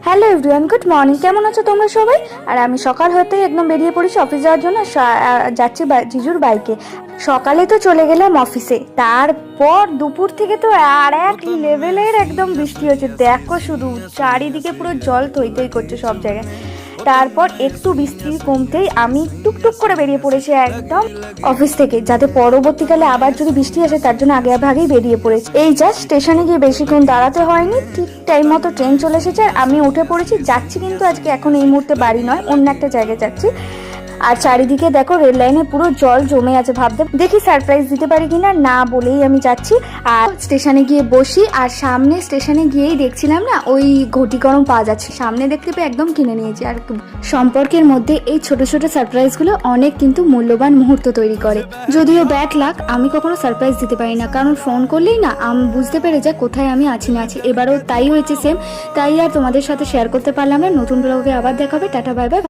Hello everyone, good morning. কেমন আছো তোমরা সবাই? আর আমি সকাল হতেই একদম বেরিয়ে পড়েছি অফিস যাওয়ার জন্য। যাচ্ছি জিজুর বাইকে। সকালে তো চলে গেলাম অফিসে, তারপর দুপুর থেকে তো আর এক লেভেলের একদম বৃষ্টি হচ্ছে। দেখো শুধু চারিদিকে পুরো জল থই থই করছে সব জায়গায়। তারপর একটু বৃষ্টি কমতেই আমি টুকটুক করে বেরিয়ে পড়েছি একদম অফিস থেকে, যাতে পরবর্তীকালে আবার যদি বৃষ্টি আসে তার জন্য আগে ভাগেই বেরিয়ে পড়েছি। এই জাস্ট স্টেশনে গিয়ে বেশিক্ষণ দাঁড়াতে হয়নি, ঠিক টাইম মতো ট্রেন চলে এসেছে আর আমি উঠে পড়েছি। যাচ্ছি কিন্তু আজকে এখন এই মুহূর্তে বাড়ি নয়, অন্য একটা জায়গায় যাচ্ছি। আর চারিদিকে দেখো রেল লাইনে পুরো জল জমে আছে। ভাবতে দেখি সারপ্রাইজ দিতে পারি কিনা, না বলেই আমি যাচ্ছি। আর স্টেশনে গিয়ে বসি, আর সামনে স্টেশনে গিয়েই দেখছিলাম না ওই ঘটি গরম পাওয়া যাচ্ছে, সামনে দেখতে পেয়ে একদম কিনে নিয়েছি। আর সম্পর্কের মধ্যে এই ছোট ছোট সারপ্রাইজগুলো অনেক কিন্তু মূল্যবান মুহূর্ত তৈরি করে। যদিও ব্যাড লাক, আমি কখনো সারপ্রাইজ দিতে পারি না, কারণ ফোন করলেই না আমি বুঝতে পেরে যাই কোথায় আমি আছি না আছি। এবারেও তাই হয়েছে সেম, তাই আর তোমাদের সাথে শেয়ার করতে পারলাম না। নতুন ব্লগে আবার দেখাবে। Tata, bye bye.